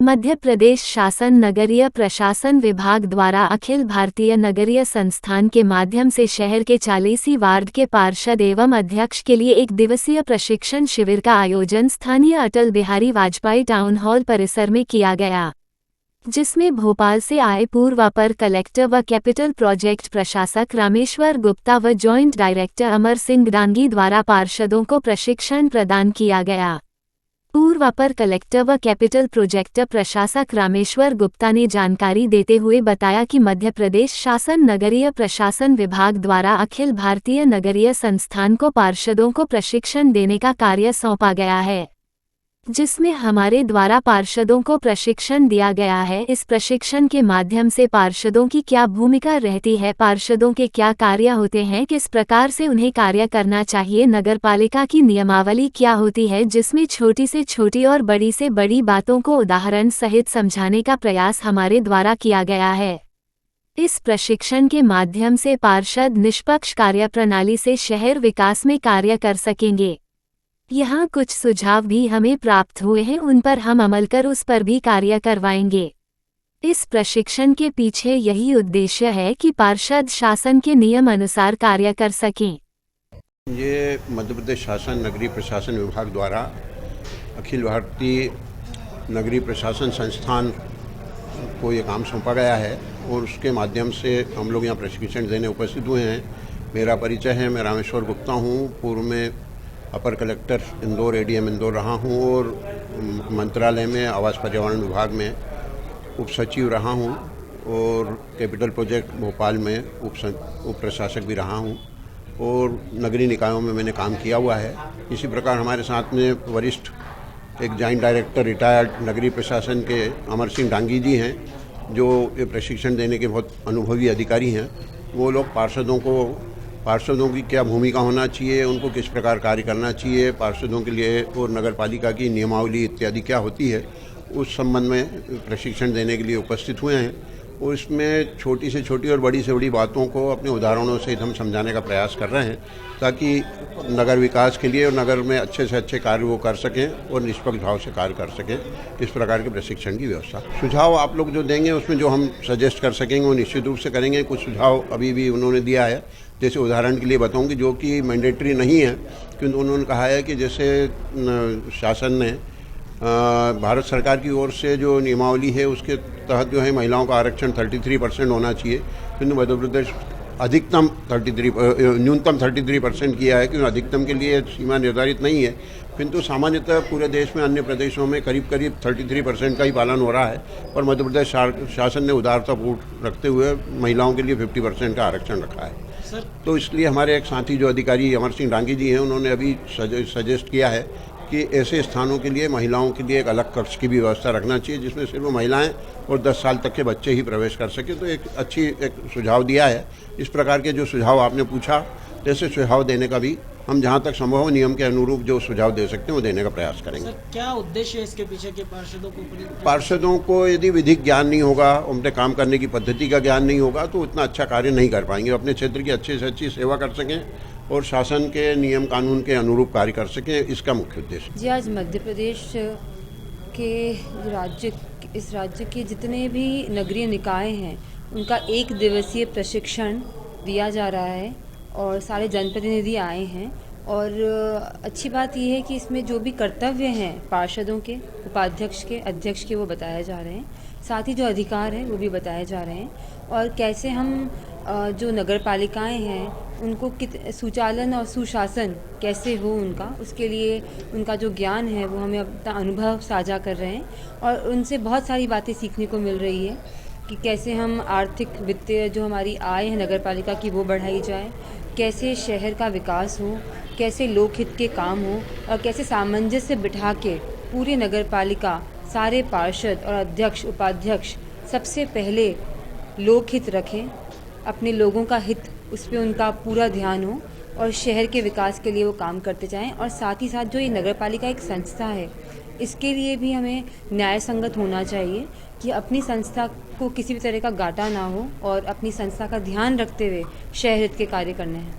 मध्य प्रदेश शासन नगरीय प्रशासन विभाग द्वारा अखिल भारतीय नगरीय संस्थान के माध्यम से शहर के 40 वार्ड के पार्षद एवं अध्यक्ष के लिए एक दिवसीय प्रशिक्षण शिविर का आयोजन स्थानीय अटल बिहारी वाजपेयी टाउन हॉल परिसर में किया गया, जिसमें भोपाल से आए पूर्व अपर कलेक्टर व कैपिटल प्रोजेक्ट प्रशासक रामेश्वर गुप्ता व जॉइंट डायरेक्टर अमर सिंह डांगी द्वारा पार्षदों को प्रशिक्षण प्रदान किया गया। पूर्व अपर कलेक्टर व कैपिटल प्रोजेक्ट प्रशासक रामेश्वर गुप्ता ने जानकारी देते हुए बताया कि मध्य प्रदेश शासन नगरीय प्रशासन विभाग द्वारा अखिल भारतीय नगरीय संस्थान को पार्षदों को प्रशिक्षण देने का कार्य सौंपा गया है, जिसमें हमारे द्वारा पार्षदों को प्रशिक्षण दिया गया है। इस प्रशिक्षण के माध्यम से पार्षदों की क्या भूमिका रहती है, पार्षदों के क्या कार्य होते हैं, किस प्रकार से उन्हें कार्य करना चाहिए, नगरपालिका की नियमावली क्या होती है, जिसमें छोटी से छोटी और बड़ी से बड़ी बातों को उदाहरण सहित समझाने का प्रयास हमारे द्वारा किया गया है। इस प्रशिक्षण के माध्यम से पार्षद निष्पक्ष कार्यप्रणाली से शहर विकास में कार्य कर सकेंगे। यहाँ कुछ सुझाव भी हमें प्राप्त हुए हैं, उन पर हम अमल कर उस पर भी कार्य करवाएंगे। इस प्रशिक्षण के पीछे यही उद्देश्य है कि पार्षद शासन के नियम अनुसार कार्य कर सकें। ये मध्य प्रदेश शासन नगरीय प्रशासन विभाग द्वारा अखिल भारतीय नगरीय प्रशासन संस्थान को ये काम सौंपा गया है और उसके माध्यम से हम लोग यहाँ प्रशिक्षण देने उपस्थित हुए हैं। मेरा परिचय है, मैं रामेश्वर गुप्ता हूँ। पूर्व में अपर कलेक्टर इंदौर एडीएम इंदौर रहा हूँ और मंत्रालय में आवास पर्यावरण विभाग में उप सचिव रहा हूँ और कैपिटल प्रोजेक्ट भोपाल में उप प्रशासक भी रहा हूँ और नगरीय निकायों में मैंने काम किया हुआ है। इसी प्रकार हमारे साथ में वरिष्ठ एक जॉइंट डायरेक्टर रिटायर्ड नगरीय प्रशासन के अमर सिंह डांगी जी हैं, जो ये प्रशिक्षण देने के बहुत अनुभवी अधिकारी हैं। वो लोग पार्षदों की क्या भूमिका होना चाहिए, उनको किस प्रकार कार्य करना चाहिए, पार्षदों के लिए और नगरपालिका की नियमावली इत्यादि क्या होती है, उस संबंध में प्रशिक्षण देने के लिए उपस्थित हुए हैं। और इसमें छोटी से छोटी और बड़ी से बड़ी बातों को अपने उदाहरणों से हम समझाने का प्रयास कर रहे हैं, ताकि नगर विकास के लिए और नगर में अच्छे से अच्छे कार्य वो कर सकें और निष्पक्ष भाव से कार्य कर सकें। इस प्रकार के प्रशिक्षण की व्यवस्था। सुझाव आप लोग जो देंगे उसमें जो हम सजेस्ट कर सकेंगे वो निश्चित रूप से करेंगे। कुछ सुझाव अभी भी उन्होंने दिया है, जैसे उदाहरण के लिए बताऊंगी, जो कि मैंडेटरी नहीं है, किंतु उन्होंने कहा है कि जैसे शासन ने भारत सरकार की ओर से जो नियमावली है उसके तहत जो है महिलाओं का आरक्षण 33% होना चाहिए, किंतु मध्य प्रदेश अधिकतम न्यूनतम 33% किया है, क्योंकि अधिकतम के लिए सीमा निर्धारित नहीं है। किंतु सामान्यतः पूरे देश में अन्य प्रदेशों में करीब 33% का ही पालन हो रहा है, पर मध्य प्रदेश शासन ने उदारतापूर्ण रखते हुए महिलाओं के लिए 50% का आरक्षण रखा है। तो इसलिए हमारे एक साथी जो अधिकारी अमर सिंह डांगी जी हैं, उन्होंने अभी सजेस्ट किया है कि ऐसे स्थानों के लिए महिलाओं के लिए एक अलग कक्ष की भी व्यवस्था रखना चाहिए, जिसमें सिर्फ महिलाएं और 10 साल तक के बच्चे ही प्रवेश कर सके। तो एक सुझाव दिया है। इस प्रकार के जो सुझाव आपने पूछा, जैसे सुझाव देने का भी हम जहां तक संभव हो नियम के अनुरूप जो सुझाव दे सकते हैं वो देने का प्रयास करेंगे। सर, क्या उद्देश्य है इसके पीछे के पार्षदों को यदि विधिक ज्ञान नहीं होगा, उनके काम करने की पद्धति का ज्ञान नहीं होगा, तो उतना अच्छा कार्य नहीं कर पाएंगे, अपने क्षेत्र की अच्छी से अच्छी सेवा कर सकें और शासन के नियम कानून के अनुरूप कार्य कर सकें। इसका मुख्य उद्देश्य जी, आज मध्य प्रदेश के इस राज्य के जितने भी नगरीय निकाय हैं उनका 1 दिवसीय प्रशिक्षण दिया जा रहा है और सारे जनप्रतिनिधि आए हैं। और अच्छी बात यह है कि इसमें जो भी कर्तव्य हैं पार्षदों के, उपाध्यक्ष के, अध्यक्ष के, वो बताए जा रहे हैं। साथ ही जो अधिकार हैं वो भी बताए जा रहे हैं और कैसे हम जो नगर पालिकाएँ हैं उनको सुचालन और सुशासन कैसे हो उनका, उसके लिए उनका जो ज्ञान है वो हमें अपना अनुभव साझा कर रहे हैं और उनसे बहुत सारी बातें सीखने को मिल रही है कि कैसे हम आर्थिक वित्तीय जो हमारी आय है नगर पालिका की वो बढ़ाई जाए, कैसे शहर का विकास हो, कैसे लोकहित के काम हो और कैसे सामंजस्य बिठा के पूरी नगर पालिका, सारे पार्षद और अध्यक्ष उपाध्यक्ष सबसे पहले लोकहित रखें, अपने लोगों का हित उस पर उनका पूरा ध्यान हो और शहर के विकास के लिए वो काम करते जाएं। और साथ ही साथ जो ये नगर पालिका एक संस्था है, इसके लिए भी हमें न्याय संगत होना चाहिए कि अपनी संस्था को किसी भी तरह का घाटा ना हो और अपनी संस्था का ध्यान रखते हुए शहर हित के कार्य करने हैं।